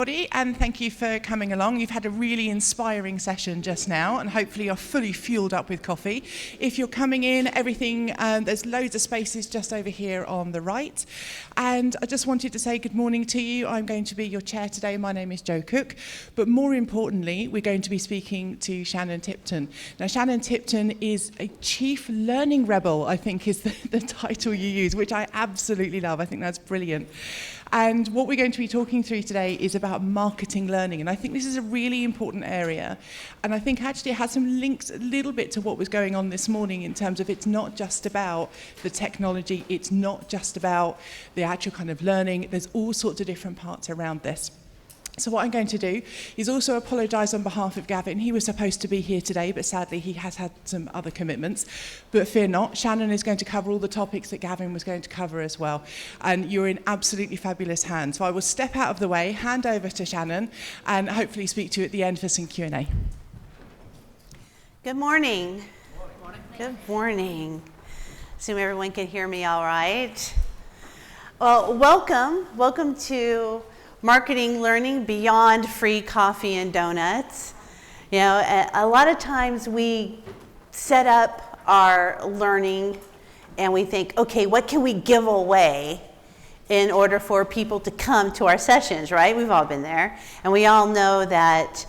And thank you for coming along. You've had a really inspiring session just now, and hopefully you're fully fueled up with coffee. If you're coming in, there's loads of spaces just over here on the right. And I just wanted to say good morning to you. I'm going to be your chair today. My name is Jo Cook. But more importantly, we're going to be speaking to Shannon Tipton. Now, Shannon Tipton is a chief learning rebel, I think is the title you use, which I absolutely love. I think that's brilliant. And what we're going to be talking through today is about marketing learning. And I think this is a really important area. And I think actually it has some links a little bit to what was going on this morning in terms of it's not just about the technology, it's not just about the actual kind of learning. There's all sorts of different parts around this. So what I'm going to do is also apologise on behalf of Gavin. He was supposed to be here today, but sadly he has had some other commitments. But fear not, Shannon is going to cover all the topics that Gavin was going to cover as well. And you're in absolutely fabulous hands. So I will step out of the way, hand over to Shannon, and hopefully speak to you at the end for some Q&A. Good morning. Good morning. Assume everyone can hear me all right. Well, welcome to Marketing Learning Beyond Free Coffee and Donuts. You know, a lot of times we set up our learning and we think, okay, what can we give away in order for people to come to our sessions, right? We've all been there. And we all know that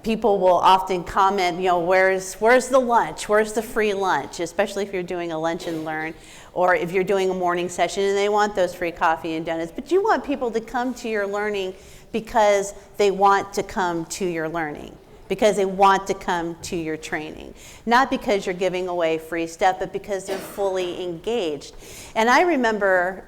people will often comment, you know, where's the lunch? Where's the free lunch? Especially if you're doing a lunch and learn, or if you're doing a morning session and they want those free coffee and donuts. But you want people to come to your learning because they want to come to your learning, because they want to come to your training. Not because you're giving away free stuff, but because they're fully engaged. And I remember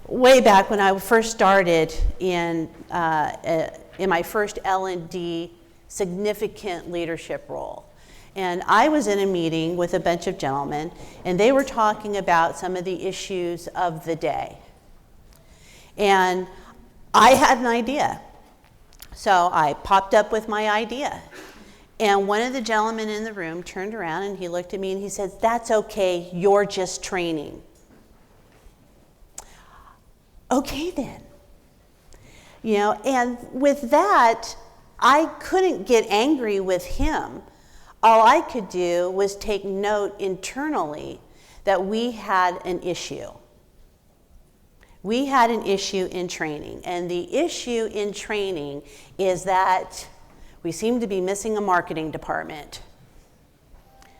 way back when I first started in my first L&D significant leadership role. And I was in a meeting with a bunch of gentlemen, and they were talking about some of the issues of the day. And I had an idea. So I popped up with my idea. And one of the gentlemen in the room turned around and he looked at me and he said, "That's okay, you're just training." Okay then. You know, and with that, I couldn't get angry with him. All I could do was take note internally that we had an issue. We had an issue in training, and the issue in training is that we seem to be missing a marketing department,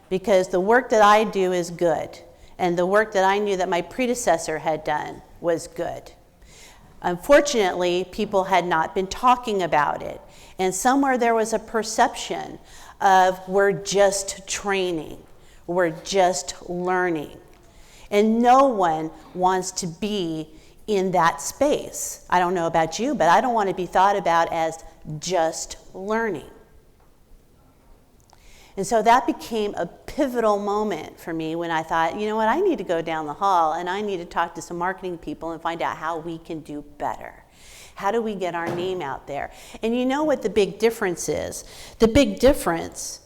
because the work that I do is good, and the work that I knew that my predecessor had done was good. Unfortunately, people had not been talking about it, and somewhere there was a perception of we're just training, we're just learning. And no one wants to be in that space. I don't know about you, but I don't want to be thought about as just learning. And so that became a pivotal moment for me when I thought, you know what, I need to go down the hall and I need to talk to some marketing people and find out how we can do better. How do we get our name out there? And you know what the big difference is? The big difference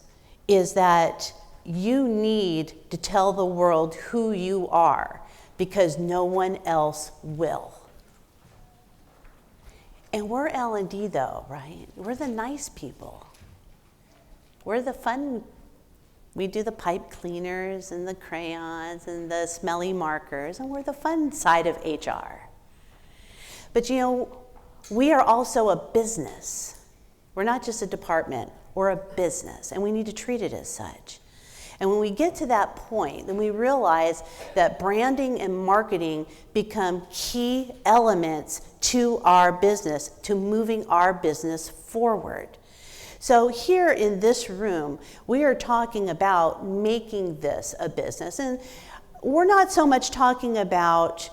is that you need to tell the world who you are, because no one else will. And we're L&D though, right? We're the nice people. We're the fun. We do the pipe cleaners and the crayons and the smelly markers, and we're the fun side of HR. But you know, we are also a business. We're not just a department, we're a business, and we need to treat it as such. And when we get to that point, then we realize that branding and marketing become key elements to our business, to moving our business forward. So here in this room, we are talking about making this a business. And we're not so much talking about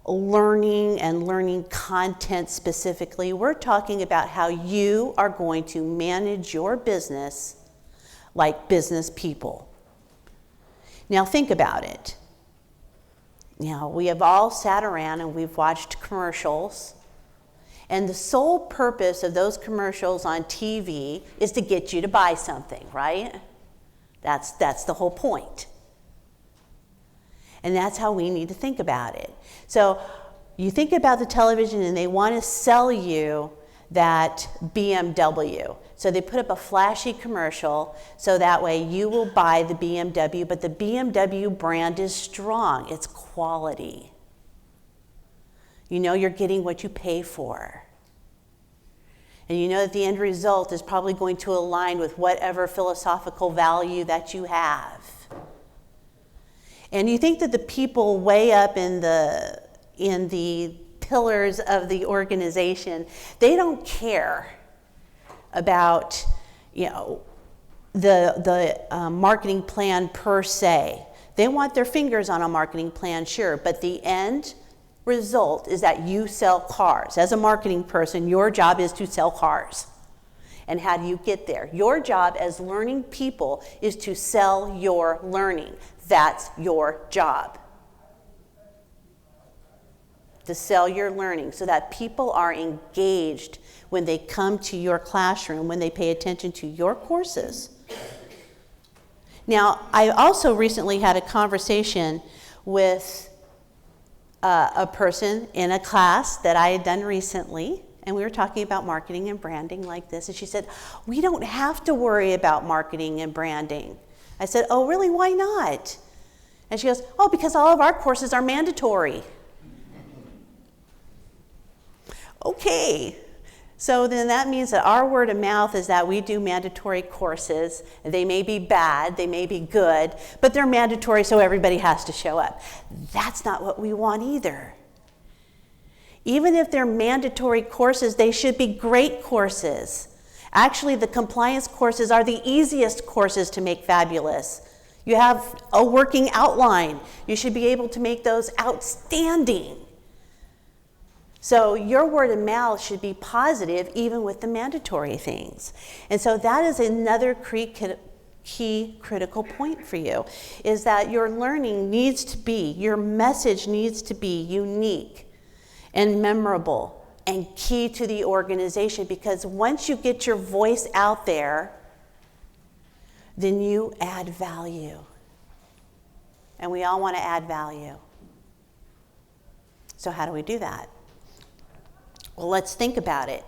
learning and learning content specifically. We're talking about how you are going to manage your business like business people. Now think about it. You know, we have all sat around and we've watched commercials, and the sole purpose of those commercials on TV is to get you to buy something, right? That's the whole point. And that's how we need to think about it. So you think about the television and they want to sell you that BMW. So they put up a flashy commercial so that way you will buy the BMW, but the BMW brand is strong. It's quality. You know you're getting what you pay for. And you know that the end result is probably going to align with whatever philosophical value that you have. And you think that the people way up in the pillars of the organization, they don't care about, the marketing plan per se. They want their fingers on a marketing plan, sure, but the end result is that you sell cars. As a marketing person, your job is to sell cars. And how do you get there? Your job as learning people is to sell your learning. That's your job. To sell your learning so that people are engaged when they come to your classroom, when they pay attention to your courses. Now, I also recently had a conversation with a person in a class that I had done recently, and we were talking about marketing and branding like this, and she said, we don't have to worry about marketing and branding. I said, oh, really? Why not? And she goes, oh, because all of our courses are mandatory. Okay, so then that means that our word of mouth is that we do mandatory courses. They may be bad, they may be good, but they're mandatory so everybody has to show up. That's not what we want either. Even if they're mandatory courses, they should be great courses. Actually, the compliance courses are the easiest courses to make fabulous. You have a working outline. You should be able to make those outstanding. So your word of mouth should be positive even with the mandatory things. And so that is another key critical point for you, is that your learning needs to be, your message needs to be unique and memorable and key to the organization, because once you get your voice out there, then you add value. And we all want to add value. So how do we do that? Well, let's think about it.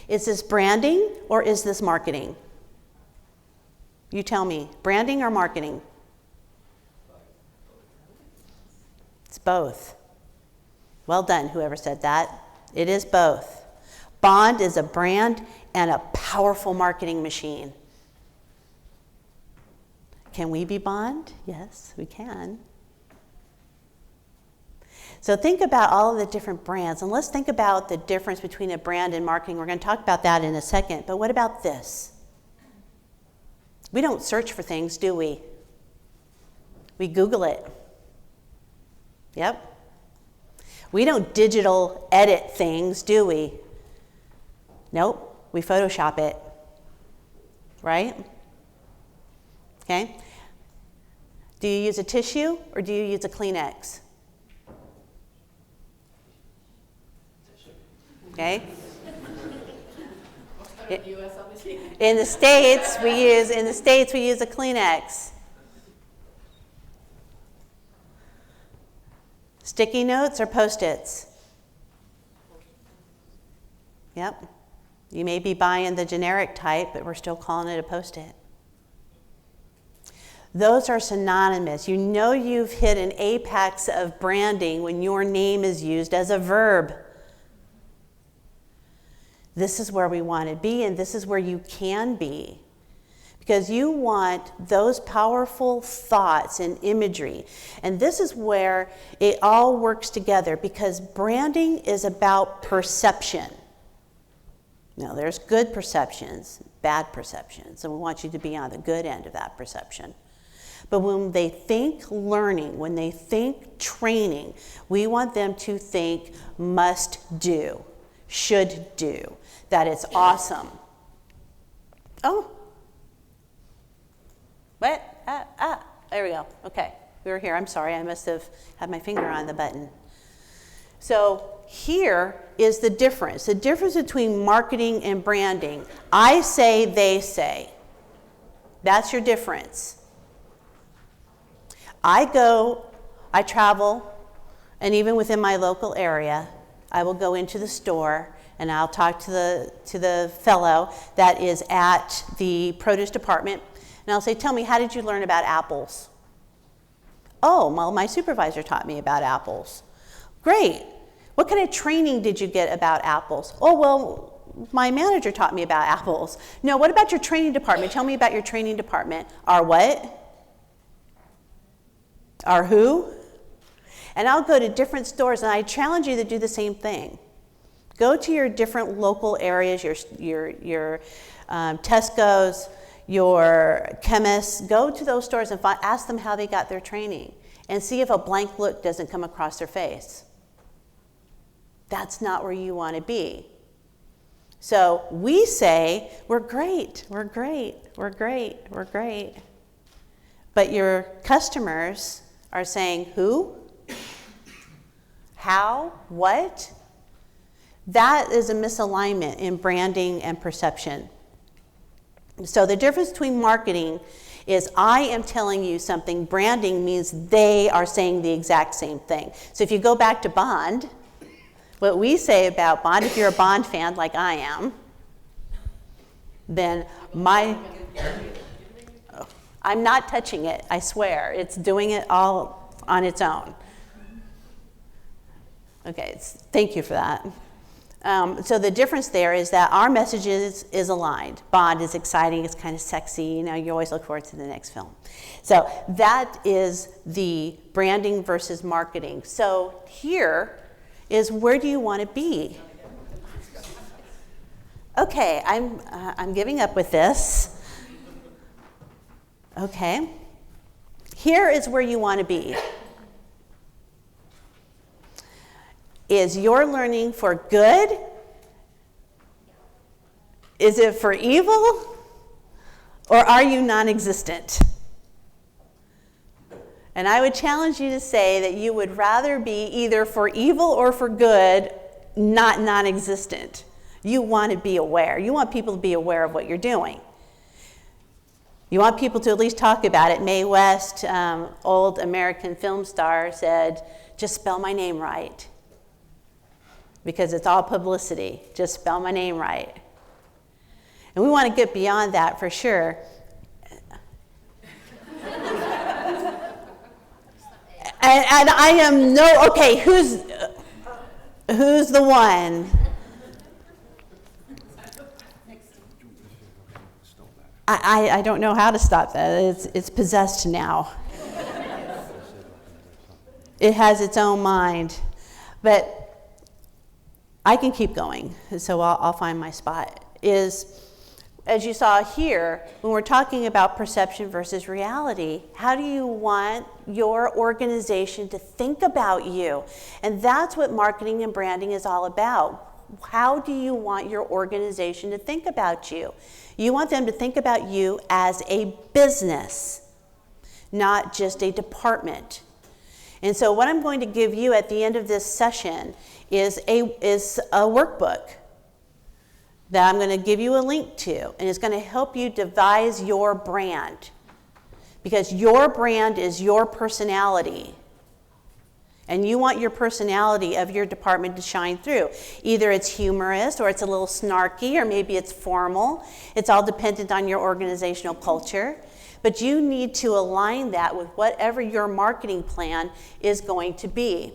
Is this branding or is this marketing? You tell me, branding or marketing? It's both. Well done, whoever said that. It is both. Bond is a brand and a powerful marketing machine. Can we be Bond? Yes, we can. So think about all of the different brands, and let's think about the difference between a brand and marketing. We're going to talk about that in a second, but what about this? We don't search for things, do we? We Google it. Yep. We don't digital edit things, do we? Nope, we Photoshop it, right? Okay. Do you use a tissue or do you use a Kleenex? Okay. In the States, we use a Kleenex. Sticky notes or Post-its? Yep. You may be buying the generic type, but we're still calling it a Post-it. Those are synonymous. You know you've hit an apex of branding when your name is used as a verb. This is where we want to be, and this is where you can be. Because you want those powerful thoughts and imagery. And this is where it all works together, because branding is about perception. Now, there's good perceptions, bad perceptions, and we want you to be on the good end of that perception. But when they think learning, when they think training, we want them to think must do, should do, that it's awesome. Oh. What? There we go. Okay, we were here. I'm sorry, I must have had my finger on the button. So here is the difference between marketing and branding. I say, they say. That's your difference. I travel, and even within my local area, I will go into the store and I'll talk to the fellow that is at the produce department, and I'll say, tell me, how did you learn about apples? Oh, well, my supervisor taught me about apples. Great. What kind of training did you get about apples? Oh, well, my manager taught me about apples. No, what about your training department? Tell me about your training department. Our what? Our who? And I'll go to different stores, and I challenge you to do the same thing. Go to your different local areas, your Tesco's, your chemists. Go to those stores and ask them how they got their training, and see if a blank look doesn't come across their face. That's not where you want to be. So we say, we're great, we're great, we're great, we're great. But your customers are saying, who? How? What? That is a misalignment in branding and perception. So the difference between marketing is I am telling you something. Branding means they are saying the exact same thing. So if you go back to Bond, what we say about Bond, if you're a Bond fan like I am, then I'm not touching it, I swear. It's doing it all on its own. Okay, thank you for that. So the difference there is that our message is aligned. Bond is exciting, it's kind of sexy, you always look forward to the next film. So that is the branding versus marketing. So here is, where do you want to be? Okay, I'm giving up with this. Okay, here is where you want to be. Is your learning for good? Is it for evil? Or are you non-existent? And I would challenge you to say that you would rather be either for evil or for good, not non-existent. You want to be aware. You want people to be aware of what you're doing. You want people to at least talk about it. Mae West, old American film star, said, just spell my name right. Because it's all publicity. Just spell my name right. And we want to get beyond that for sure. And I am okay, who's the one? I don't know how to stop that. It's possessed now. It has its own mind. But I can keep going, so I'll find my spot. As you saw here, when we're talking about perception versus reality, how do you want your organization to think about you? And that's what marketing and branding is all about. How do you want your organization to think about you? You want them to think about you as a business, not just a department. And so what I'm going to give you at the end of this session is a workbook that I'm going to give you a link to, and it's going to help you devise your brand, because your brand is your personality, and you want your personality of your department to shine through. Either it's humorous, or it's a little snarky, or maybe it's formal. It's all dependent on your organizational culture, but you need to align that with whatever your marketing plan is going to be.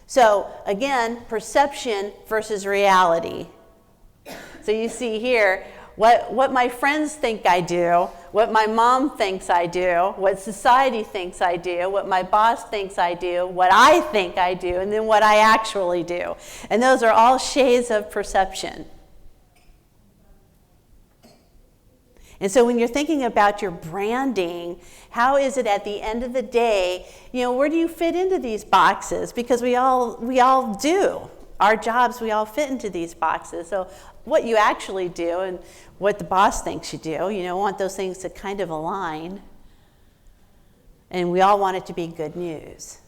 So again, perception versus reality. So you see here, what my friends think I do, what my mom thinks I do, what society thinks I do, what my boss thinks I do, what I think I do, and then what I actually do. And those are all shades of perception. And so when you're thinking about your branding, how is it at the end of the day, where do you fit into these boxes? Because we all do. Our jobs, we all fit into these boxes. So what you actually do and what the boss thinks you do, want those things to kind of align. And we all want it to be good news.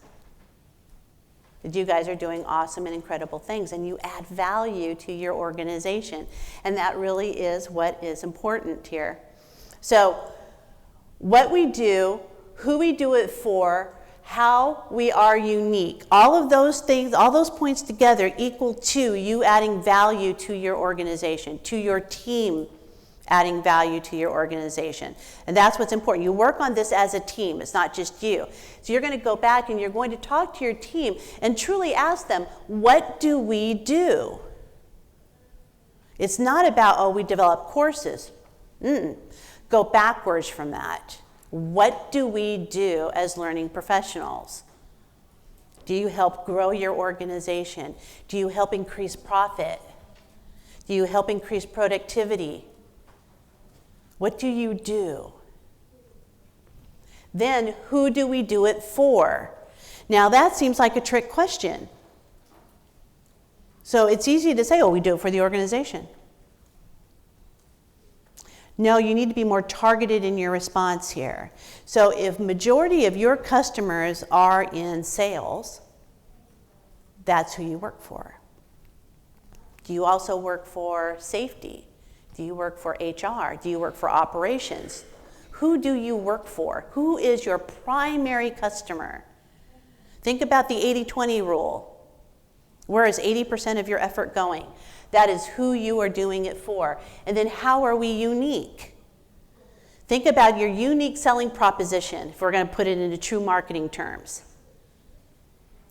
That you guys are doing awesome and incredible things, and you add value to your organization. And that really is what is important here. So what we do, who we do it for, how we are unique. All of those things, all those points together equal to you adding value to your organization, to your team adding value to your organization. And that's what's important. You work on this as a team. It's not just you. So you're going to go back and you're going to talk to your team and truly ask them, what do we do? It's not about, oh, we develop courses. Go backwards from that. What do we do as learning professionals? Do you help grow your organization? Do you help increase profit? Do you help increase productivity? What do you do? Then, who do we do it for? Now, that seems like a trick question. So it's easy to say, oh, we do it for the organization. No, you need to be more targeted in your response here. So if majority of your customers are in sales, that's who you work for. Do you also work for safety? Do you work for HR? Do you work for operations? Who do you work for? Who is your primary customer? Think about the 80-20 rule. Where is 80% of your effort going? That is who you are doing it for. And then how are we unique? Think about your unique selling proposition, if we're going to put it into true marketing terms.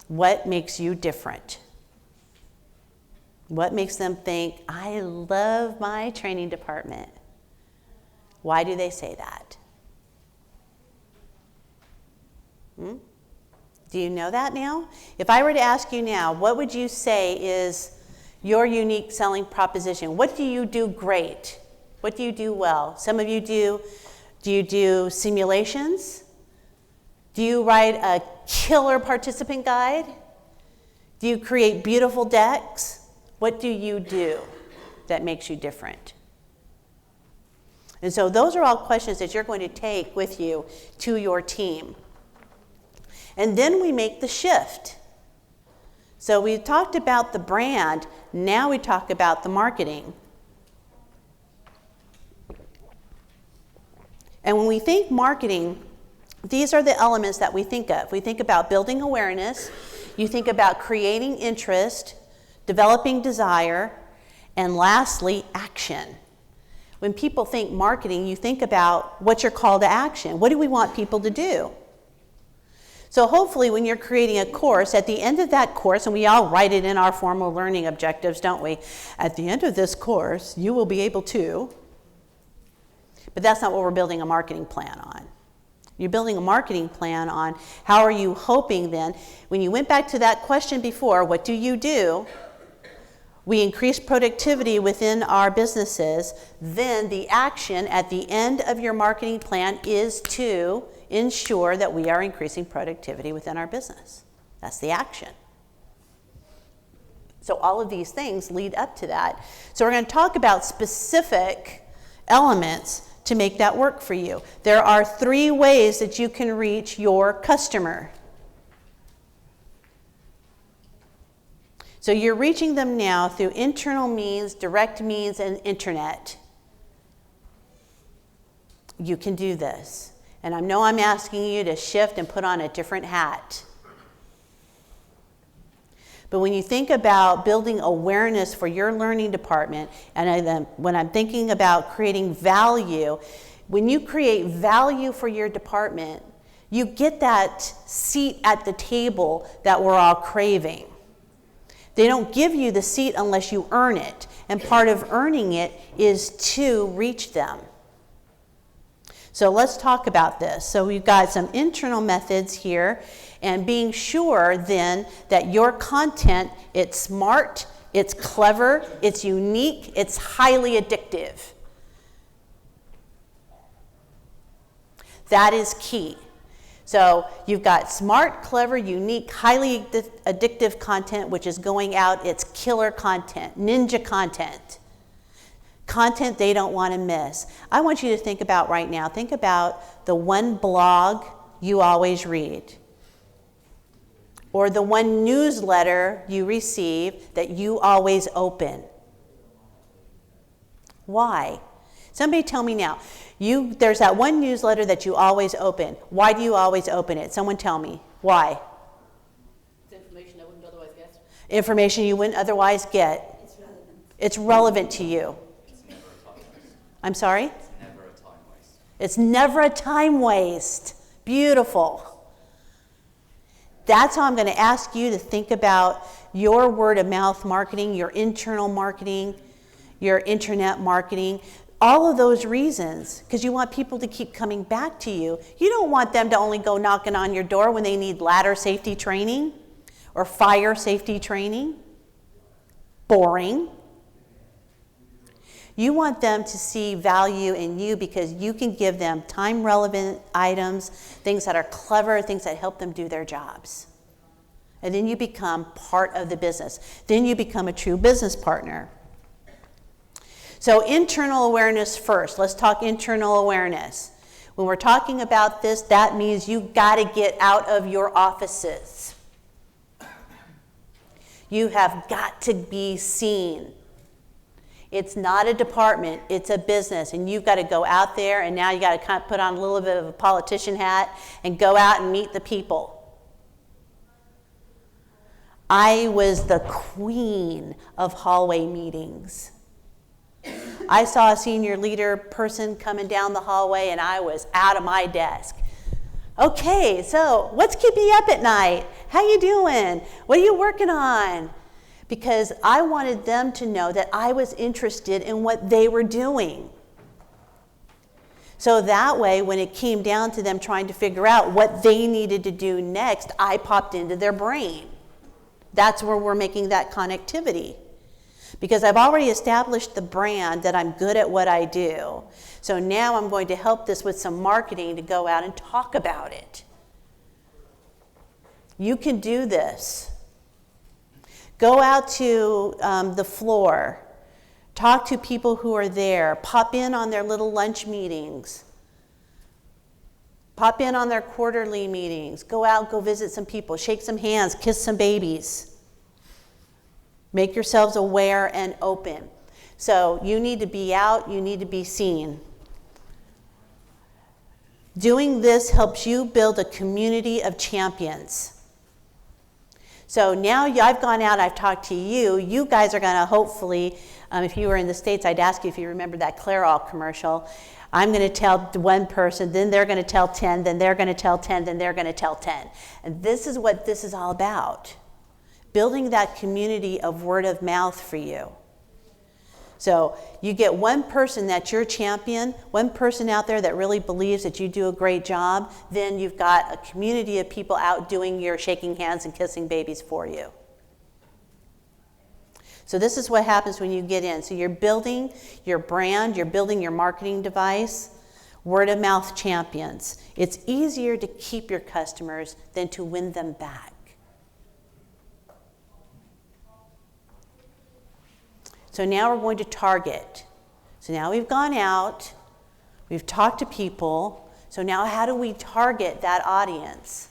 What makes you different? What makes them think, I love my training department? Why do they say that? Do you know that now? If I were to ask you now, what would you say is your unique selling proposition? What do you do great? What do you do well? Some of you do you do simulations? Do you write a killer participant guide? Do you create beautiful decks? What do you do that makes you different? And so those are all questions that you're going to take with you to your team. And then we make the shift. So we talked about the brand, now we talk about the marketing. And when we think marketing, these are the elements that we think of. We think about building awareness, you think about creating interest, developing desire, and lastly, action. When people think marketing, you think about what's your call to action. What do we want people to do? So hopefully when you're creating a course, at the end of that course, and we all write it in our formal learning objectives, don't we? At the end of this course, you will be able to, but that's not what we're building a marketing plan on. You're building a marketing plan on how are you hoping then, when you went back to that question before, what do you do? We increase productivity within our businesses, then the action at the end of your marketing plan is to ensure that we are increasing productivity within our business. That's the action. So all of these things lead up to that. So we're going to talk about specific elements to make that work for you. There are 3 ways that you can reach your customer. So you're reaching them now through internal means, direct means, and internet. You can do this. And I know I'm asking you to shift and put on a different hat. But when you think about building awareness for your learning department, and when I'm thinking about creating value, when you create value for your department, you get that seat at the table that we're all craving. They don't give you the seat unless you earn it. And part of earning it is to reach them. So let's talk about this. So we've got some internal methods here, and being sure then that your content, it's smart, it's clever, it's unique, it's highly addictive. That is key. So you've got smart, clever, unique, highly addictive content, which is going out. It's killer content, ninja content, content they don't want to miss. I want you to think about right now, think about the one blog you always read, or the one newsletter you receive that you always open. Why? Somebody tell me now. There's that one newsletter that you always open. Why do you always open it? Someone tell me. Why? It's information I wouldn't otherwise get. Information you wouldn't otherwise get. It's relevant. It's relevant to you. It's never a time waste. I'm sorry? It's never a time waste. It's never a time waste. Beautiful. That's how I'm going to ask you to think about your word of mouth marketing, your internal marketing, your internet marketing, all of those reasons, because you want people to keep coming back to you. You don't want them to only go knocking on your door when they need ladder safety training or fire safety training. Boring. You want them to see value in you because you can give them time-relevant items, things that are clever, things that help them do their jobs. And then you become part of the business. Then you become a true business partner. So internal awareness first. Let's talk internal awareness. When we're talking about this, that means you got to get out of your offices. You have got to be seen. It's not a department, it's a business, and you've got to go out there, and now you got to kind of put on a little bit of a politician hat and go out and meet the people. I was the queen of hallway meetings. I saw a senior leader person coming down the hallway, and I was out of my desk. Okay, so what's keeping you up at night? How you doing? What are you working on? Because I wanted them to know that I was interested in what they were doing. So that way, when it came down to them trying to figure out what they needed to do next, I popped into their brain. That's where we're making that connectivity. Because I've already established the brand that I'm good at what I do. So now I'm going to help this with some marketing to go out and talk about it. You can do this. Go out to the floor. Talk to people who are there. Pop in on their little lunch meetings. Pop in on their quarterly meetings. Go out, go visit some people. Shake some hands, kiss some babies. Make yourselves aware and open. So you need to be out, you need to be seen. Doing this helps you build a community of champions. So now I've gone out, I've talked to you. You guys are going to hopefully, if you were in the States, I'd ask you if you remember that Clairol commercial. I'm going to tell one person, then they're going to tell 10, then they're going to tell 10, then they're going to tell 10. And this is what this is all about. Building that community of word of mouth for you. So you get one person that's your champion, one person out there that really believes that you do a great job, then you've got a community of people out doing your shaking hands and kissing babies for you. So this is what happens when you get in. So you're building your brand, you're building your marketing device, word of mouth champions. It's easier to keep your customers than to win them back. So now we're going to target. So now we've gone out, we've talked to people. So now how do we target that audience?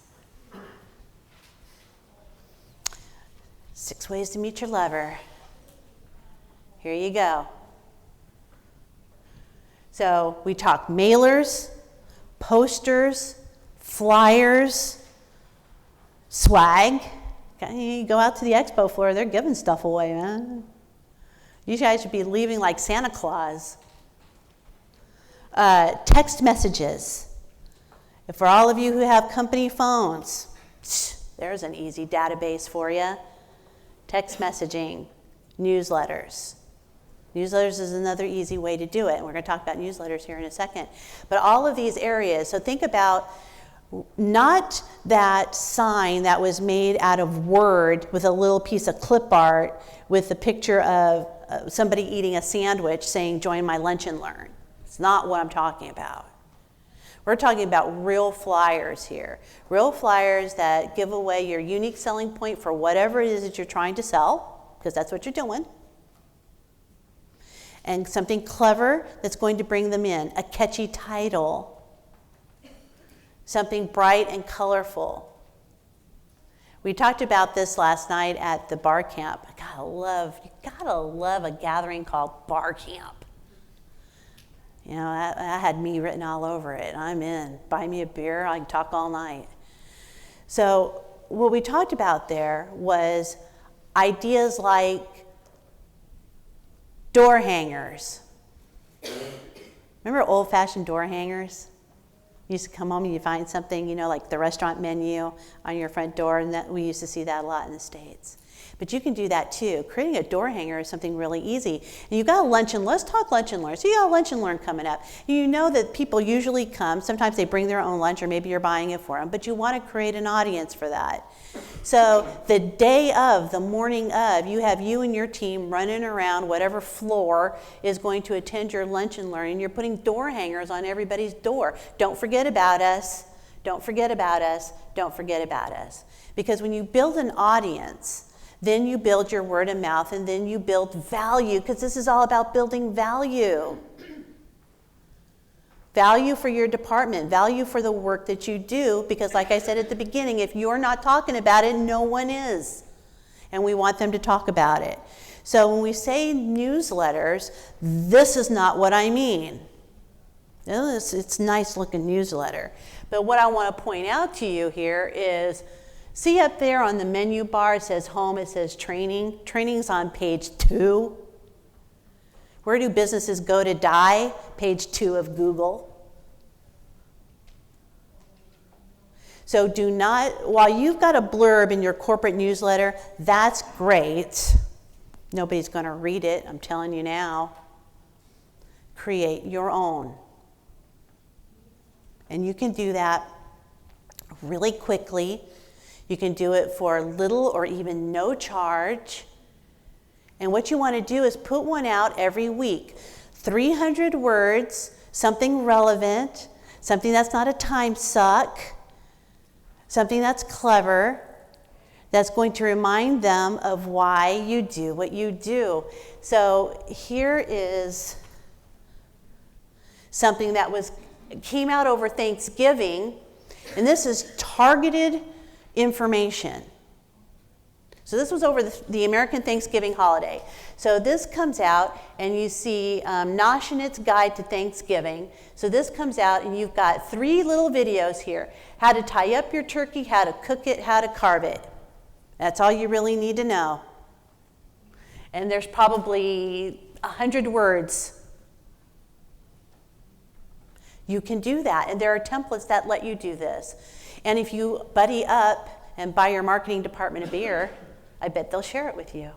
6 ways to meet your lover. Here you go. So we talk mailers, posters, flyers, swag. You go out to the expo floor, they're giving stuff away, man. You guys should be leaving like Santa Claus. Text messages. For all of you who have company phones, there's an easy database for you. Text messaging, newsletters. Newsletters is another easy way to do it, and we're going to talk about newsletters here in a second. But all of these areas, so think about not that sign that was made out of Word with a little piece of clip art with a picture of somebody eating a sandwich saying, "Join my lunch and learn." It's not what I'm talking about. We're talking about real flyers here. Real flyers that give away your unique selling point for whatever it is that you're trying to sell, because that's what you're doing. And something clever that's going to bring them in. A catchy title. Something bright and colorful. We talked about this last night at the bar camp. You gotta love a gathering called bar camp. You know, that had me written all over it. I'm in. Buy me a beer, I can talk all night. So what we talked about there was ideas like door hangers. Remember old-fashioned door hangers? You used to come home and you find something, like the restaurant menu on your front door, and we used to see that a lot in the States. But you can do that too. Creating a door hanger is something really easy. And you've got a lunch and learn. Let's talk lunch and learn. So you got a lunch and learn coming up. You know that people usually come. Sometimes they bring their own lunch, or maybe you're buying it for them. But you want to create an audience for that. So the day of, the morning of, you have you and your team running around whatever floor is going to attend your lunch and learn. And you're putting door hangers on everybody's door. Don't forget about us. Don't forget about us. Don't forget about us. Because when you build an audience, then you build your word of mouth, and then you build value, because this is all about building value. Value for your department, value for the work that you do, because like I said at the beginning, if you're not talking about it, no one is. And we want them to talk about it. So when we say newsletters, this is not what I mean. It's a nice looking newsletter. But what I want to point out to you here is, see up there on the menu bar, it says home, it says training. Training's on page 2. Where do businesses go to die? Page 2 of Google. So do not, while you've got a blurb in your corporate newsletter, that's great. Nobody's going to read it, I'm telling you now. Create your own. And you can do that really quickly. You can do it for little or even no charge. And what you want to do is put one out every week. 300 words, something relevant, something that's not a time suck, something that's clever, that's going to remind them of why you do what you do. So here is something that came out over Thanksgiving, and this is targeted information. So this was over the American Thanksgiving holiday. So this comes out, and you see Noshinet's Guide to Thanksgiving. So this comes out, and you've got 3 little videos here. How to tie up your turkey, how to cook it, how to carve it. That's all you really need to know. And there's probably 100 words. You can do that, and there are templates that let you do this. And if you buddy up and buy your marketing department a beer, I bet they'll share it with you.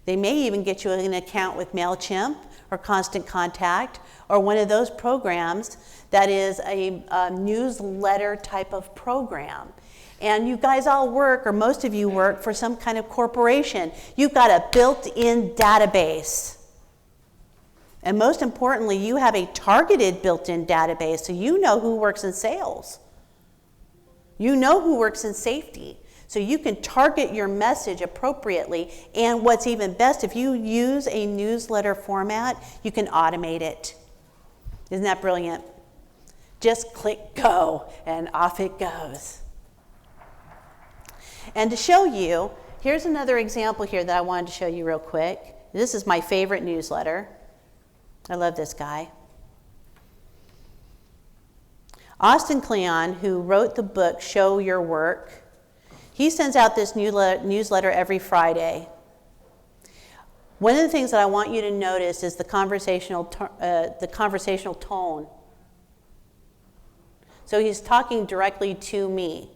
They may even get you an account with MailChimp or Constant Contact or one of those programs that is a newsletter type of program. And you guys all work, or most of you work, for some kind of corporation. You've got a built-in database. And most importantly, you have a targeted built-in database, so you know who works in sales. You know who works in safety. So you can target your message appropriately. And what's even best, if you use a newsletter format, you can automate it. Isn't that brilliant? Just click go, and off it goes. And to show you, here's another example here that I wanted to show you real quick. This is my favorite newsletter. I love this guy. Austin Kleon, who wrote the book Show Your Work, he sends out this newsletter every Friday. One of the things that I want you to notice is the conversational tone. So he's talking directly to me.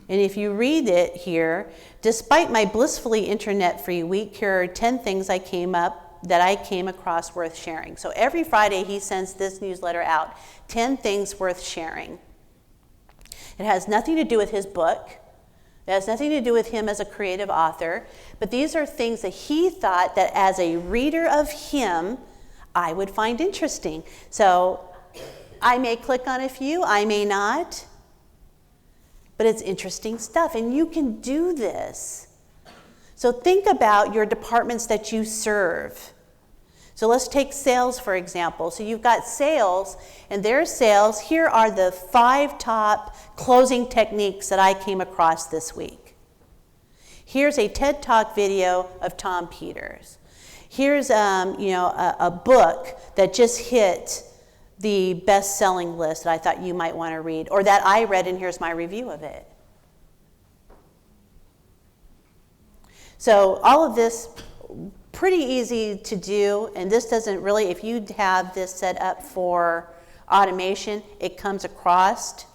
And if you read it here, despite my blissfully internet-free week, here are 10 things that I came across worth sharing. So every Friday he sends this newsletter out, 10 things worth sharing. It has nothing to do with his book. It has nothing to do with him as a creative author. But these are things that he thought that as a reader of him, I would find interesting. So I may click on a few, I may not. But it's interesting stuff, and you can do this. So think about your departments that you serve. So let's take sales, for example. So you've got sales, and there's sales. Here are the 5 top closing techniques that I came across this week. Here's a TED Talk video of Tom Peters. Here's a book that just hit the best-selling list that I thought you might want to read, or that I read, and here's my review of it. So all of this, pretty easy to do, and this doesn't really, if you have this set up for automation, it comes across.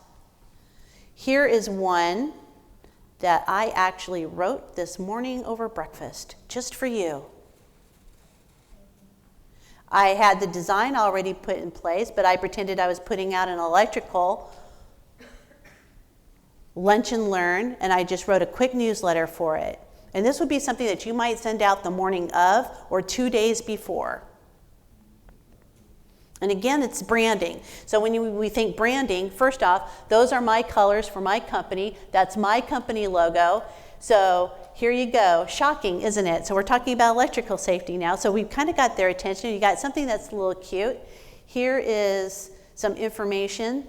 Here is one that I actually wrote this morning over breakfast, just for you. I had the design already put in place, but I pretended I was putting out an electrical lunch and learn, and I just wrote a quick newsletter for it. And this would be something that you might send out the morning of or 2 days before. And again, it's branding. So when we think branding, first off, those are my colors for my company. That's my company logo. So here you go. Shocking, isn't it? So we're talking about electrical safety now. So we've kind of got their attention. You got something that's a little cute. Here is some information.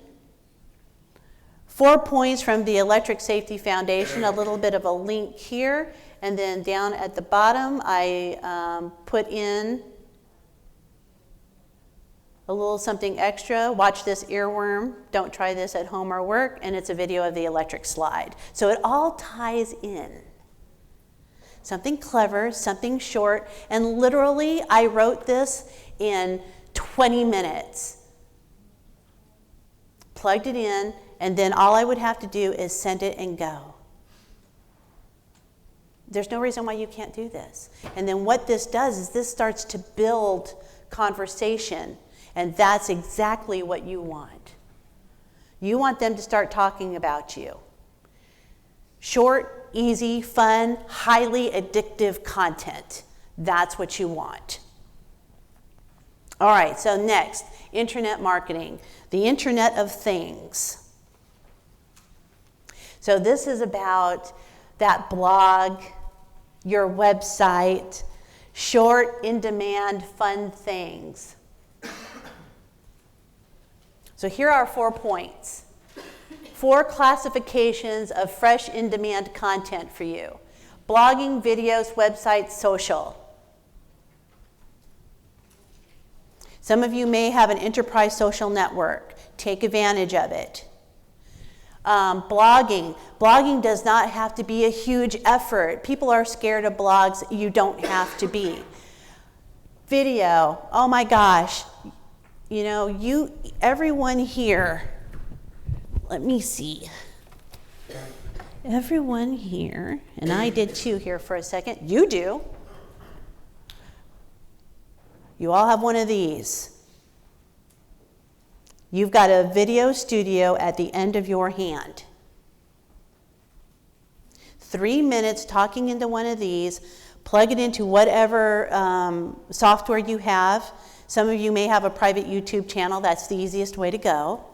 4 points from the Electric Safety Foundation, a little bit of a link here. And then down at the bottom, I put in a little something extra. Watch this earworm. Don't try this at home or work. And it's a video of the electric slide. So it all ties in. Something clever, something short. And literally, I wrote this in 20 minutes. Plugged it in, and then all I would have to do is send it and go. There's no reason why you can't do this. And then what this does is this starts to build conversation. And that's exactly what you want. You want them to start talking about you. Short, easy, fun, highly addictive content. That's what you want. All right, so next, internet marketing. The Internet of Things. So this is about that blog, your website, short, in-demand, fun things. So here are 4 points. 4 classifications of fresh in-demand content for you. Blogging, videos, websites, social. Some of you may have an enterprise social network. Take advantage of it. Blogging. Blogging does not have to be a huge effort. People are scared of blogs. You don't have to be. Video. Oh my gosh. You know, everyone here, let me see. Everyone here, and I did too here for a second. You do. You all have one of these. You've got a video studio at the end of your hand. 3 minutes talking into one of these, plug it into whatever software you have. Some of you may have a private YouTube channel. That's the easiest way to go.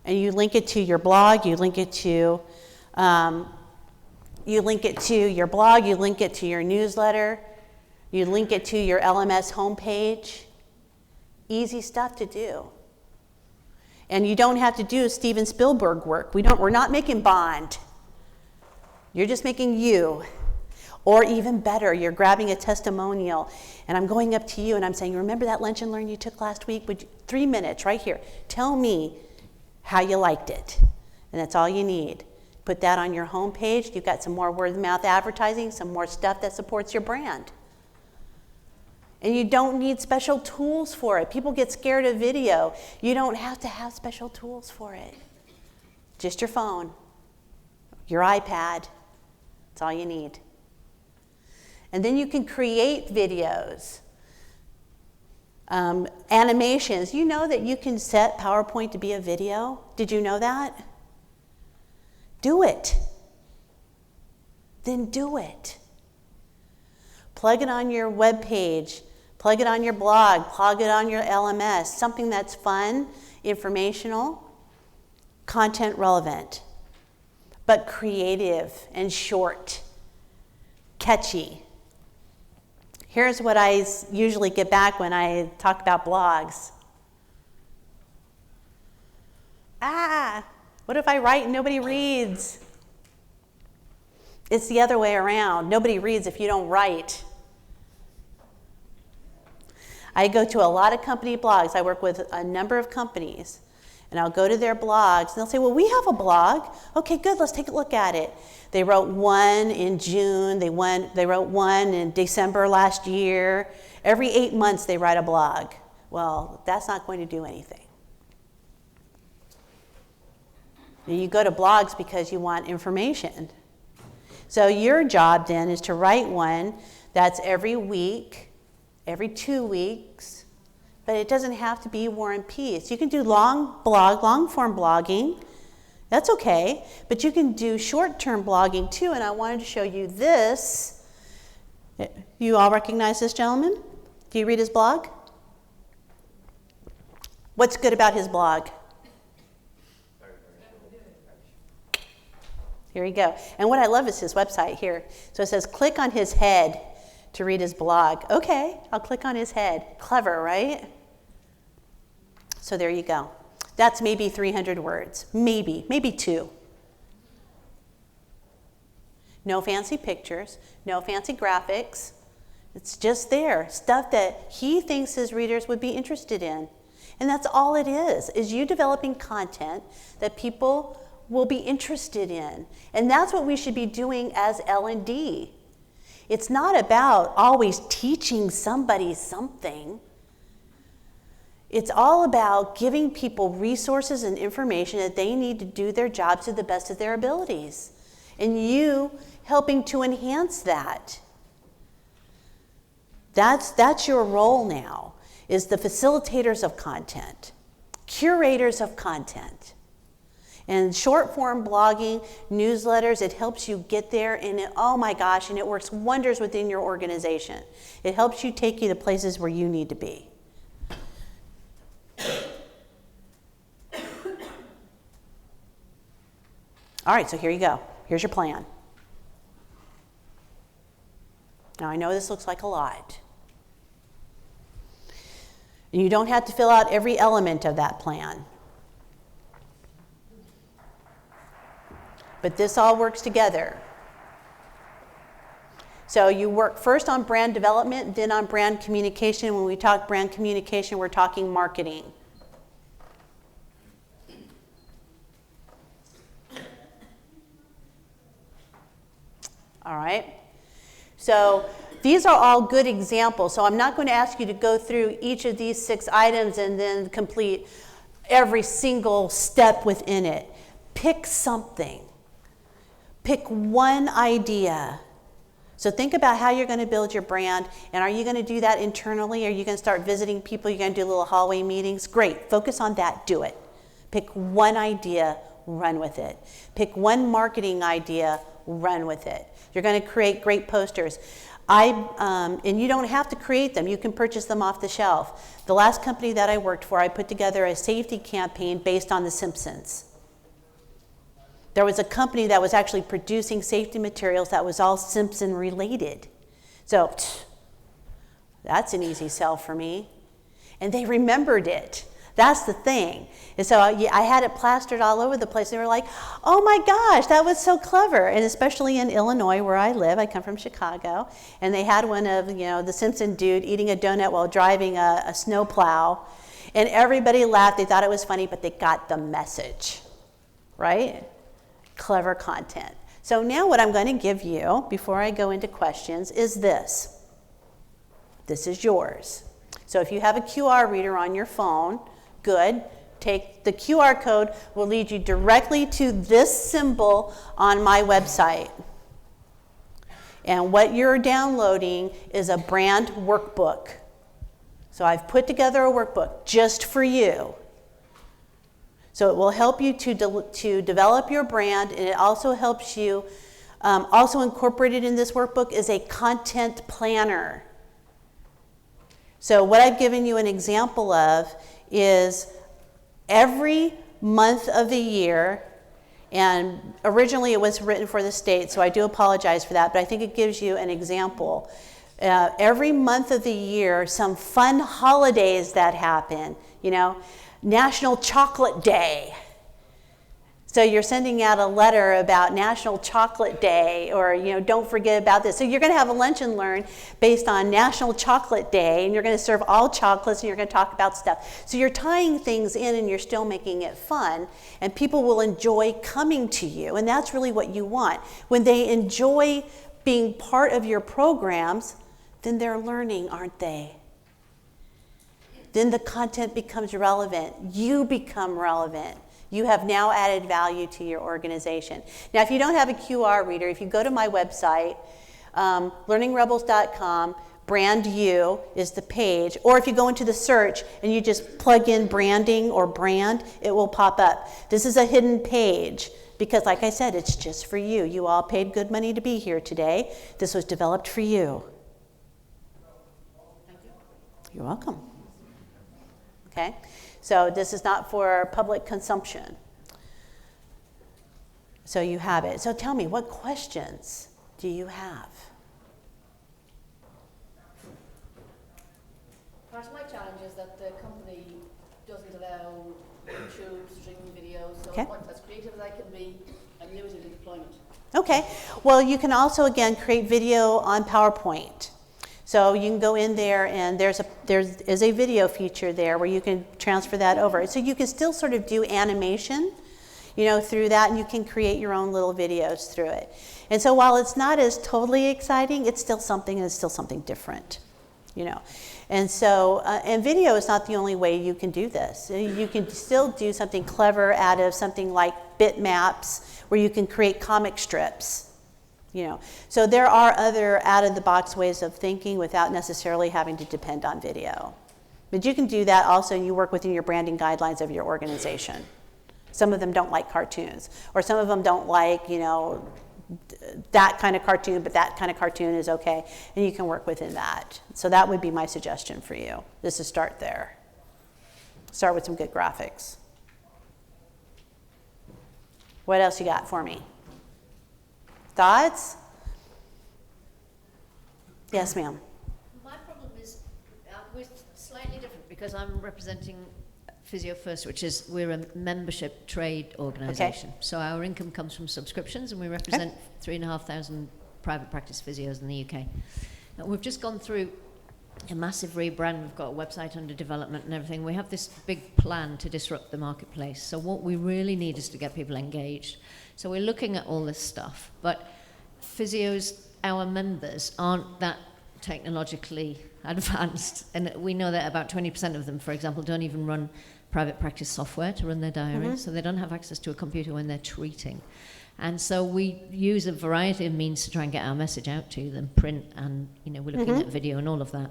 And you link it to your blog, you link it to your blog, you link it to your newsletter, you link it to your LMS homepage. Easy stuff to do. And you don't have to do Steven Spielberg work. We're not making Bond. You're just making you. Or even better, you're grabbing a testimonial, and I'm going up to you and I'm saying, remember that lunch and learn you took last week? 3 minutes right here. Tell me how you liked it. And that's all you need. Put that on your homepage. You've got some more word-of-mouth advertising, some more stuff that supports your brand. And you don't need special tools for it. People get scared of video. You don't have to have special tools for it. Just your phone, your iPad. That's all you need. And then you can create videos, animations. You know that you can set PowerPoint to be a video? Did you know that? Do it. Then do it. Plug it on your web page, plug it on your blog, plug it on your LMS, something that's fun, informational, content relevant, but creative and short, catchy. Here's what I usually get back when I talk about blogs. What if I write and nobody reads? It's the other way around. Nobody reads if you don't write. I go to a lot of company blogs. I work with a number of companies, and I'll go to their blogs, and they'll say, well, we have a blog. Okay, good, let's take a look at it. They wrote one in June, they wrote one in December last year. Every 8 months they write a blog. Well, that's not going to do anything. You go to blogs because you want information. So your job then is to write one that's every week, every 2 weeks, but it doesn't have to be War and Peace. You can do long form blogging. That's okay, but you can do short-term blogging too, and I wanted to show you this. You all recognize this gentleman? Do you read his blog? What's good about his blog? Here we go. And what I love is his website here. So it says, click on his head to read his blog. Okay, I'll click on his head. Clever, right? So there you go. That's maybe 300 words. Maybe 2. No fancy pictures, no fancy graphics. It's just there, stuff that he thinks his readers would be interested in. And that's all it is you developing content that people will be interested in. And that's what we should be doing as L&D. It's not about always teaching somebody something. It's all about giving people resources and information that they need to do their jobs to the best of their abilities. And you helping to enhance that. That's your role now, is the facilitators of content, curators of content. And short form blogging, newsletters, it helps you get there, and oh my gosh, and it works wonders within your organization. It helps you take you to places where you need to be. All right, so here you go. Here's your plan. Now I know this looks like a lot. And you don't have to fill out every element of that plan. But this all works together. So you work first on brand development, then on brand communication. When we talk brand communication, we're talking marketing. All right. So these are all good examples. So I'm not going to ask you to go through each of these 6 items and then complete every single step within it. Pick something. Pick one idea. So think about how you're going to build your brand, and are you going to do that internally? Are you going to start visiting people? You're going to do little hallway meetings? Great, focus on that, do it. Pick one idea, run with it. Pick one marketing idea, run with it. You're going to create great posters. And you don't have to create them. You can purchase them off the shelf. The last company that I worked for, I put together a safety campaign based on The Simpsons. There was a company that was actually producing safety materials that was all Simpson related. So that's an easy sell for me. And they remembered it. That's the thing. And so I had it plastered all over the place. They were like, oh my gosh, that was so clever. And especially in Illinois where I live, I come from Chicago, and they had one of, the Simpson dude eating a donut while driving a snowplow. And everybody laughed. They thought it was funny, but they got the message, right? Clever content. So now what I'm going to give you before I go into questions is this. This is yours. So if you have a QR reader on your phone, good. Take the QR code, will lead you directly to this symbol on my website. And what you're downloading is a brand workbook. So I've put together a workbook just for you. So it will help you to develop your brand, and it also helps you, also incorporated in this workbook is a content planner. So what I've given you an example of is every month of the year, and originally it was written for the state, so I do apologize for that, but I think it gives you an example. Every month of the year, some fun holidays that happen, National Chocolate Day. So you're sending out a letter about National Chocolate Day, or don't forget about this. So you're going to have a lunch and learn based on National Chocolate Day, and you're going to serve all chocolates, and you're going to talk about stuff. So you're tying things in, and you're still making it fun, and people will enjoy coming to you, and that's really what you want. When they enjoy being part of your programs, then they're learning, aren't they? Then the content becomes relevant. You become relevant. You have now added value to your organization. Now, if you don't have a QR reader, if you go to my website, learningrebels.com, brand you is the page, or if you go into the search and you just plug in branding or brand, it will pop up. This is a hidden page because, like I said, it's just for you. You all paid good money to be here today. This was developed for you. Thank you. You're welcome. Okay? So this is not for public consumption. So you have it. So tell me, what questions do you have? Part of my challenge is that the company doesn't allow YouTube streaming videos, so Okay. I want as creative as I can be and use it in deployment. Okay. Well, you can also, again, create video on PowerPoint. So you can go in there, and there is a video feature there where you can transfer that over. So you can still sort of do animation, through that, and you can create your own little videos through it. And so while it's not as totally exciting, it's still something, and it's still something different, And so, and video is not the only way you can do this. You can still do something clever out of something like bitmaps, where you can create comic strips. So there are other out-of-the-box ways of thinking without necessarily having to depend on video. But you can do that also, and you work within your branding guidelines of your organization. Some of them don't like cartoons, or some of them don't like, that kind of cartoon, but that kind of cartoon is okay, and you can work within that. So that would be my suggestion for you, is to start there. Start with some good graphics. What else you got for me? Thoughts? Yes, ma'am. My problem is we're slightly different because I'm representing Physio First, which is we're a membership trade organisation. Okay. So our income comes from subscriptions, and we represent 3,500 private practice physios in the UK. Now, we've just gone through a massive rebrand. We've got a website under development and everything. We have this big plan to disrupt the marketplace. So what we really need is to get people engaged. So we're looking at all this stuff, but physios, our members, aren't that technologically advanced, and we know that about 20% of them, for example, don't even run private practice software to run their diaries, so they don't have access to a computer when they're treating. And so we use a variety of means to try and get our message out to them, print, and we're looking at video and all of that.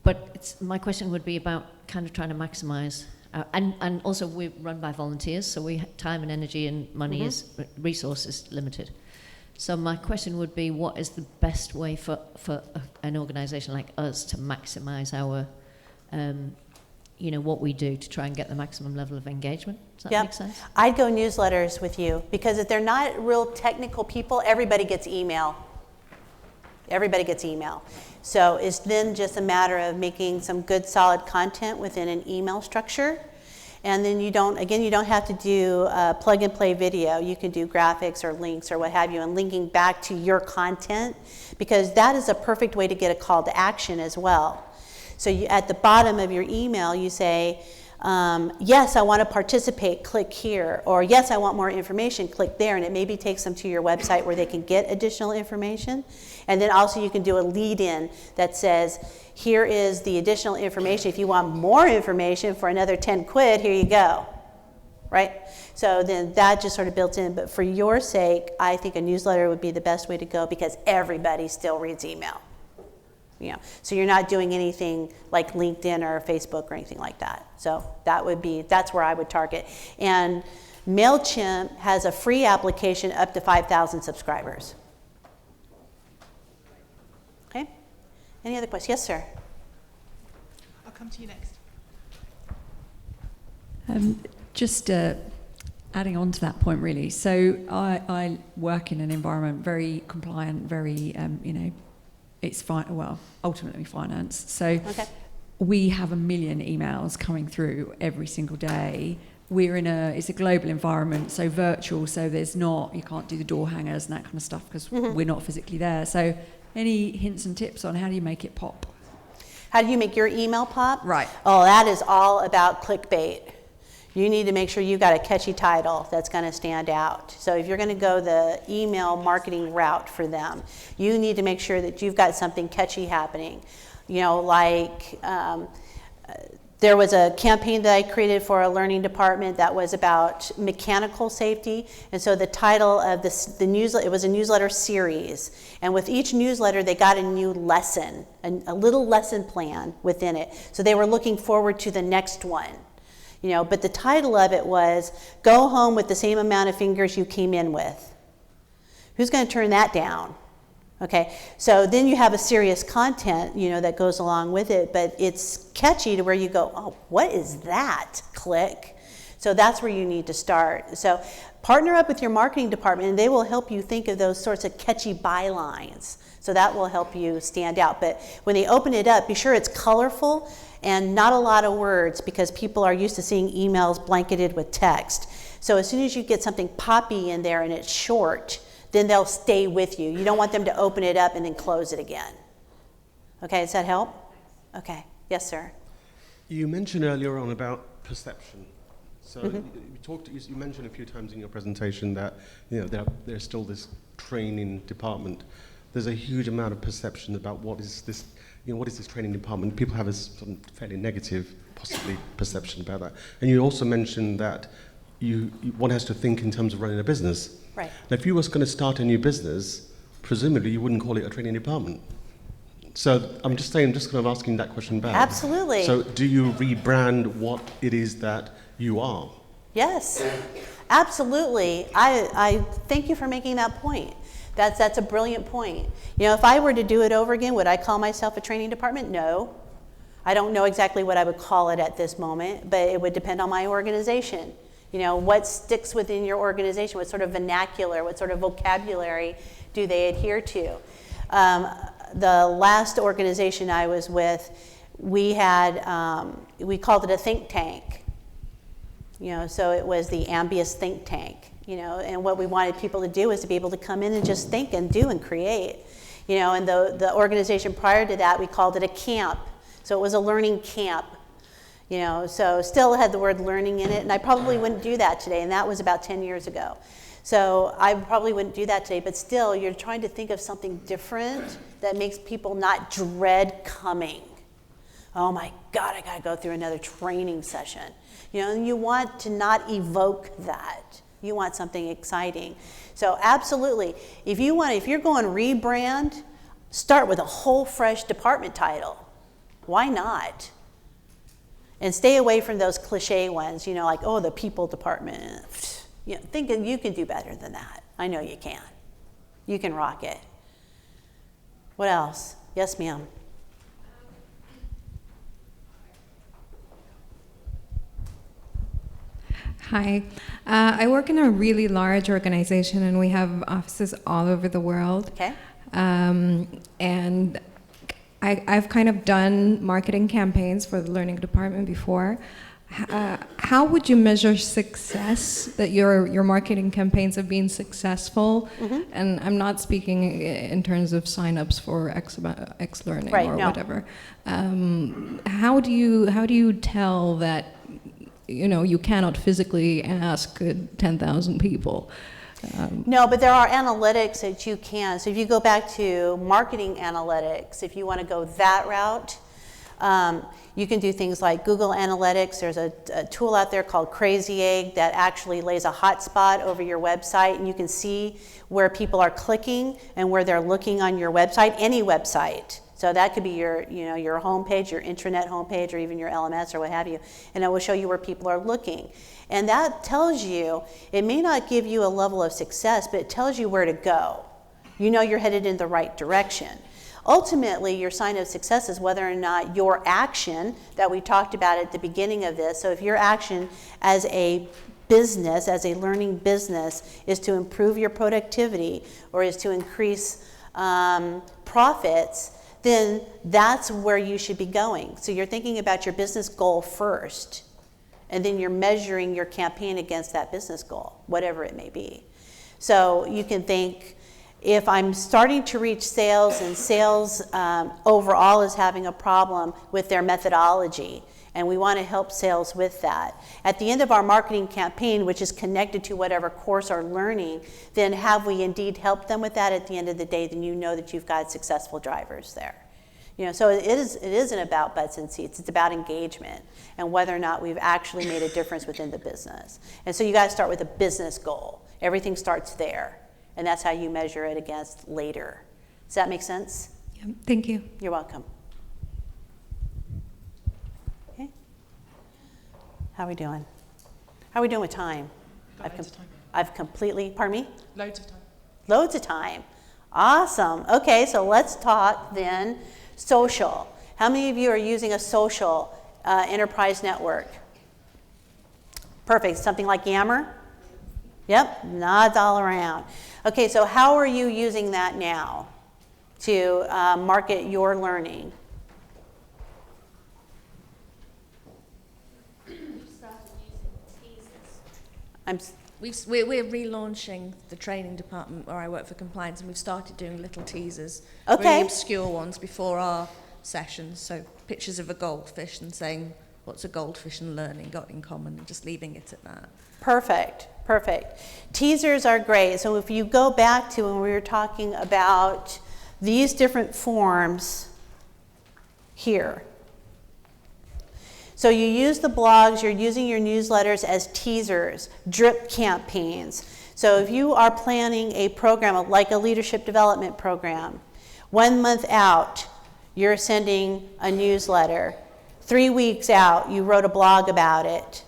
But my question would be about kind of trying to maximize. And also we're run by volunteers, so time and energy and money resource is limited. So my question would be, what is the best way for an organisation like us to maximise our, what we do to try and get the maximum level of engagement? Does that make sense? I'd go newsletters with you, because if they're not real technical people, everybody gets email. Everybody gets email. So it's then just a matter of making some good solid content within an email structure. And then you don't have to do plug and play video. You can do graphics or links or what have you, and linking back to your content, because that is a perfect way to get a call to action as well. So at the bottom of your email, you say, yes, I want to participate, click here, or yes, I want more information, click there, and it maybe takes them to your website where they can get additional information. And then also you can do a lead-in that says, here is the additional information. If you want more information for another 10 quid, here you go, right? So then that just sort of built in. But for your sake, I think a newsletter would be the best way to go, because everybody still reads email. So you're not doing anything like LinkedIn or Facebook or anything like that. So that's where I would target. And MailChimp has a free application up to 5,000 subscribers. Okay? Any other questions? Yes, sir. I'll come to you next. Just adding on to that point, really. So I work in an environment very compliant, very, it's ultimately finance. So we have 1 million emails coming through every single day it's a global environment, so virtual, so you can't do the door hangers and that kind of stuff because we're not physically there. So any hints and tips on how do you make it pop? How do you make your email pop? Right. Oh, that is all about clickbait. You need to make sure you've got a catchy title that's going to stand out. So if you're going to go the email marketing route for them, you need to make sure that you've got something catchy happening. You know, like there was a campaign that I created for a learning department that was about mechanical safety. And so the title of the newsletter, it was a newsletter series. And with each newsletter, they got a new lesson, a little lesson plan within it. So they were looking forward to the next one. You know, but the title of it was, go home with the same amount of fingers you came in with. Who's going to turn that down? Okay, so then you have a serious content, you know, that goes along with it, but it's catchy to where you go, oh, what is that? Click. So that's where you need to start. So partner up with your marketing department and they will help you think of those sorts of catchy bylines. So that will help you stand out. But when they open it up, be sure it's colorful and not a lot of words because people are used to seeing emails blanketed with text. So as soon as you get something poppy in there and it's short, then they'll stay with you. You don't want them to open it up and then close it again. Okay, does that help? Okay, yes, sir. You mentioned earlier on about perception. So you mentioned a few times in your presentation that there's still this training department. There's a huge amount of perception about what is this training department. People have a sort of fairly negative, possibly, perception about that. And you also mentioned that one has to think in terms of running a business. Right. Now, if you was going to start a new business, presumably you wouldn't call it a training department. So I'm just kind of asking that question back. Absolutely. So do you rebrand what it is that you are? Yes, absolutely. I thank you for making that point. That's a brilliant point. You know, if I were to do it over again, would I call myself a training department? No. I don't know exactly what I would call it at this moment, but it would depend on my organization. You know, what sticks within your organization? What sort of vernacular, what sort of vocabulary do they adhere to? The last organization I was with, we called it a think tank. You know, so it was the Ambius think tank. You know, and what we wanted people to do is to be able to come in and just think and do and create. You know, and the organization prior to that, we called it a camp. So it was a learning camp. You know, so still had the word learning in it, and I probably wouldn't do that today, and that was about 10 years ago. So I probably wouldn't do that today, but still, you're trying to think of something different that makes people not dread coming. Oh my God, I gotta go through another training session. You know, and you want to not evoke that. You want something exciting. So absolutely, if you're going rebrand, start with a whole fresh department title. Why not? And stay away from those cliche ones, you know, like, oh, the people department. You know, thinking you can do better than that. I know you can. You can rock it. What else? Yes, ma'am. Hi. I work in a really large organization, and we have offices all over the world. Okay. And I've kind of done marketing campaigns for the learning department before. How would you measure success, that your marketing campaigns have been successful? Mm-hmm. And I'm not speaking in terms of signups for X learning whatever. How do you tell that, you know, you cannot physically ask 10,000 people? No, but there are analytics that you can. So if you go back to marketing analytics, if you want to go that route, you can do things like Google Analytics. There's a tool out there called Crazy Egg that actually lays a hotspot over your website, and you can see where people are clicking and where they're looking on your website, any website. So that could be your homepage, your intranet homepage, or even your LMS or what have you, and it will show you where people are looking. And that tells you, it may not give you a level of success, but it tells you where to go. You know you're headed in the right direction. Ultimately, your sign of success is whether or not your action that we talked about at the beginning of this, so if your action as a business, as a learning business, is to improve your productivity or is to increase profits, then that's where you should be going. So you're thinking about your business goal first. And then you're measuring your campaign against that business goal, whatever it may be. So you can think, if I'm starting to reach sales and sales overall is having a problem with their methodology, and we want to help sales with that. At the end of our marketing campaign, which is connected to whatever course or learning, then have we indeed helped them with that at the end of the day, then you know that you've got successful drivers there. So it isn't about butts and seats, it's about engagement and whether or not we've actually made a difference within the business. And so you got to start with a business goal. Everything starts there, and that's how you measure it against later. Does that make sense? Yeah, thank you. You're welcome. Okay. How are we doing? How are we doing with time? I've completely, pardon me? Loads of time. Loads of time. Awesome. Okay, so let's talk then social. How many of you are using a social enterprise network? Perfect. Something like Yammer? Yep, nods all around. Okay, so how are you using that now to market your learning? We're relaunching the training department where I work for compliance, and we've started doing little teasers, Okay. really obscure ones before our sessions. So pictures of a goldfish and saying, what's a goldfish and learning got in common, and just leaving it at that. Perfect, perfect. Teasers are great. So if you go back to when we were talking about these different forms here. So you use the blogs, you're using your newsletters as teasers, drip campaigns. So if you are planning a program like a leadership development program, 1 month out, you're sending a newsletter. 3 weeks out, you wrote a blog about it.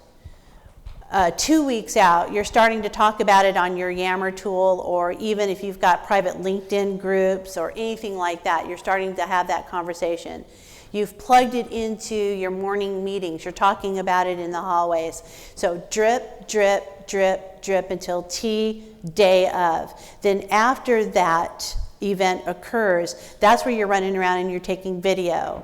2 weeks out, you're starting to talk about it on your Yammer tool, or even if you've got private LinkedIn groups or anything like that, you're starting to have that conversation. You've plugged it into your morning meetings. You're talking about it in the hallways. So drip, drip, drip, drip until T day of. Then after that event occurs, that's where you're running around and you're taking video.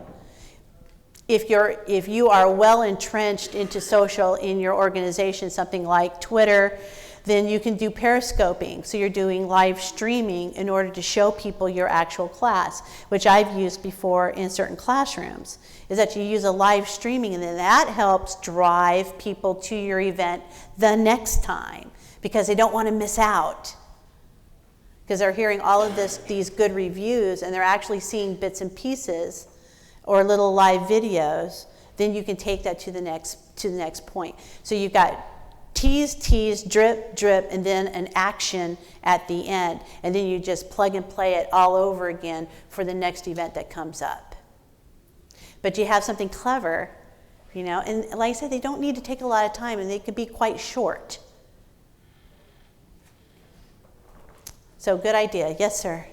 If you are well entrenched into social in your organization, something like Twitter, then you can do periscoping. So you're doing live streaming in order to show people your actual class, which I've used before in certain classrooms, is that you use a live streaming, and then that helps drive people to your event the next time because they don't want to miss out. Because they're hearing all of these good reviews, and they're actually seeing bits and pieces or little live videos. Then you can take that to the next point. So you've got tease, drip, drip, and then an action at the end. And then you just plug and play it all over again for the next event that comes up. But you have something clever, and like I said, they don't need to take a lot of time, and they can be quite short. So good idea. Yes, sir?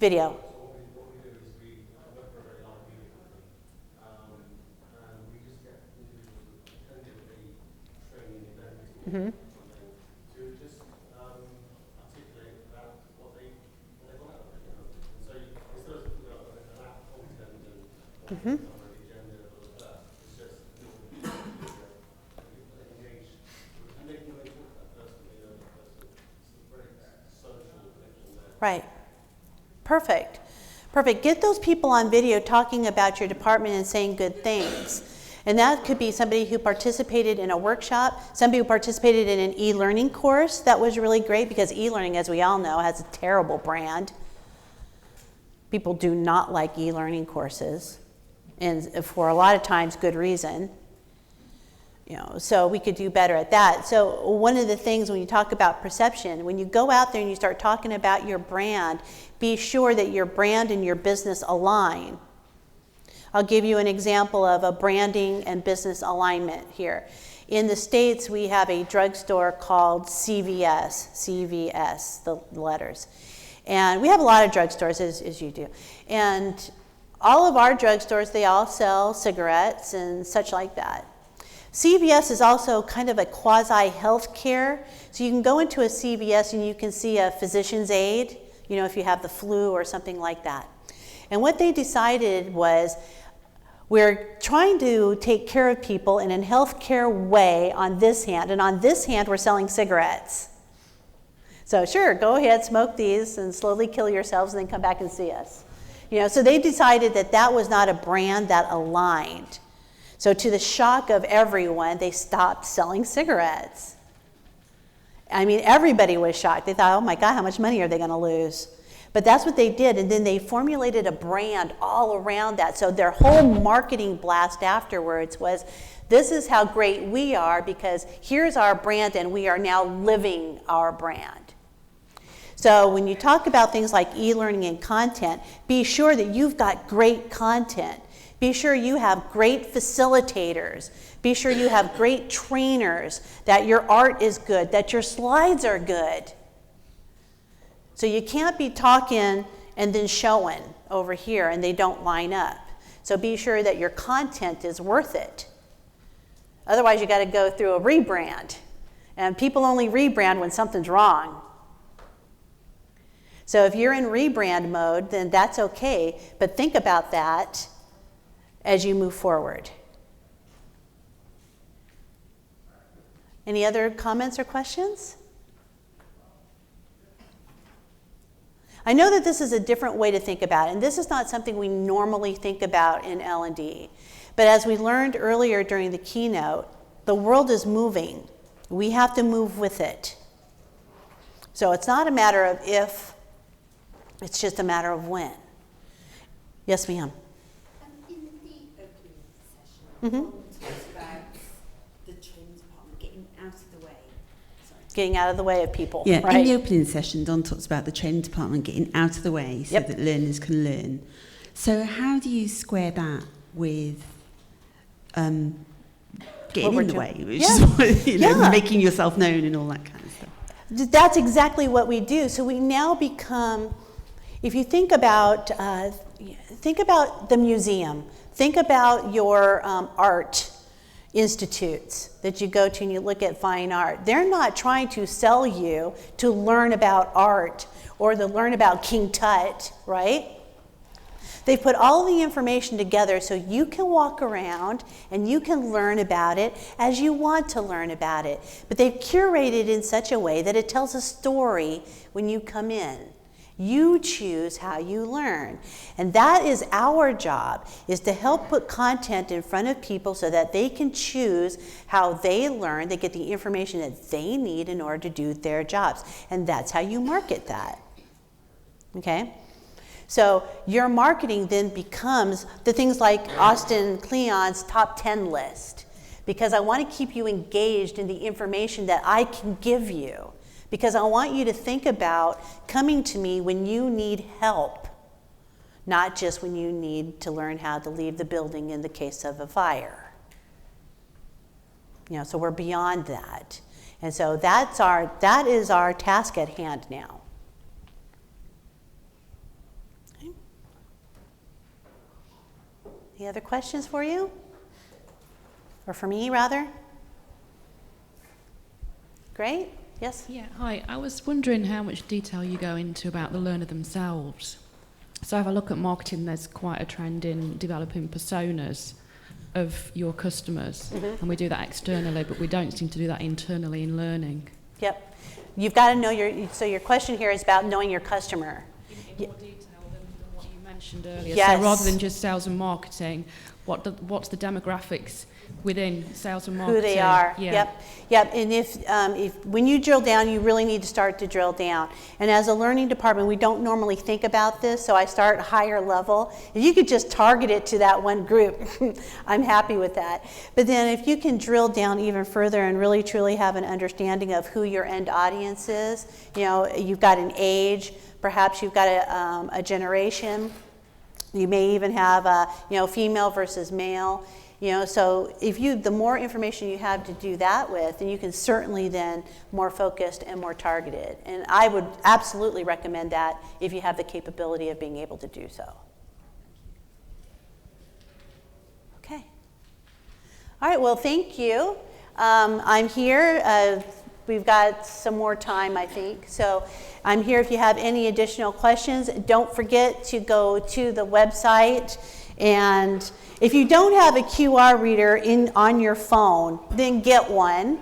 Video. Mm-hmm. To just articulate about what they want out of it. So instead of an app content and agenda or that, it's just engage and making them talk to that person, It's a very social connection there. Right. Perfect. Perfect. Get those people on video talking about your department and saying good things. And that could be somebody who participated in a workshop, somebody who participated in an e-learning course. That was really great because e-learning, as we all know, has a terrible brand. People do not like e-learning courses, and for a lot of times, good reason. So we could do better at that. So one of the things when you talk about perception, when you go out there and you start talking about your brand, be sure that your brand and your business align. I'll give you an example of a branding and business alignment here. In the States, we have a drugstore called CVS, the letters. And we have a lot of drugstores, as you do. And all of our drugstores, they all sell cigarettes and such like that. CVS is also kind of a quasi-healthcare. So you can go into a CVS and you can see a physician's aide, if you have the flu or something like that. And what they decided was, We're trying to take care of people in a healthcare way on this hand, and on this hand, we're selling cigarettes. So sure, go ahead, smoke these and slowly kill yourselves and then come back and see us. So they decided that that was not a brand that aligned. So to the shock of everyone, they stopped selling cigarettes. I mean, everybody was shocked. They thought, oh my God, how much money are they going to lose? But that's what they did, and then they formulated a brand all around that. So their whole marketing blast afterwards was, this is how great we are because here's our brand and we are now living our brand. So when you talk about things like e-learning and content, be sure that you've got great content. Be sure you have great facilitators. Be sure you have great trainers, that your art is good, that your slides are good. So you can't be talking and then showing over here and they don't line up. So be sure that your content is worth it. Otherwise, you got to go through a rebrand. And people only rebrand when something's wrong. So if you're in rebrand mode, then that's okay. But think about that as you move forward. Any other comments or questions? I know that this is a different way to think about it, and this is not something we normally think about in L&D. But as we learned earlier during the keynote, the world is moving. We have to move with it. So it's not a matter of if, it's just a matter of when. Yes, ma'am. In the opening session, talks about the training department getting out of the way. Getting out of the way of people. Yeah, right? in the opening session, Don talks about the training department getting out of the way so that learners can learn. So how do you square that with getting in the way, which is making yourself known and all that kind of stuff? That's exactly what we do. So we now become, if you think about the museum, think about your art institutes that you go to and you look at fine art. They're not trying to sell you to learn about art or to learn about King Tut, right? They put all the information together so you can walk around and you can learn about it as you want to learn about it. But they've curated in such a way that it tells a story when you come in. You choose how you learn. And that is our job, is to help put content in front of people so that they can choose how they learn. They get the information that they need in order to do their jobs. And that's how you market that. Okay? So your marketing then becomes the things like Austin Kleon's top 10 list, because I want to keep you engaged in the information that I can give you, because I want you to think about coming to me when you need help, not just when you need to learn how to leave the building in the case of a fire. So we're beyond that. And so that is our task at hand now. Any other questions for you? Or for me, rather? Great. Yes? Yeah, hi. I was wondering how much detail you go into about the learner themselves. So if I look at marketing, there's quite a trend in developing personas of your customers. Mm-hmm. And we do that externally, but we don't seem to do that internally in learning. Yep. You've got to know your question here is about knowing your customer. In more detail than what you mentioned earlier. Yes. So rather than just sales and marketing, what's the demographics within sales and marketing? Who they are. Yeah. Yep. And if when you drill down, you really need to start to drill down. And as a learning department, we don't normally think about this, so I start higher level. If you could just target it to that one group, I'm happy with that. But then if you can drill down even further and really truly have an understanding of who your end audience is, you've got an age, perhaps you've got a generation. You may even have female versus male. So the more information you have to do that with, then you can certainly then more focused and more targeted. And I would absolutely recommend that if you have the capability of being able to do so. Okay. All right, well, thank you. I'm here. We've got some more time, I think. So I'm here if you have any additional questions. Don't forget to go to the website And if you don't have a QR reader on your phone, then get one.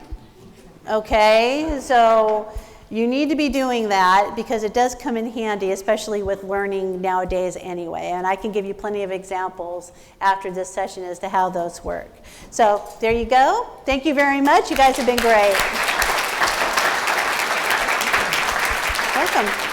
Okay, so you need to be doing that because it does come in handy, especially with learning nowadays anyway. And I can give you plenty of examples after this session as to how those work. So there you go. Thank you very much. You guys have been great. Welcome.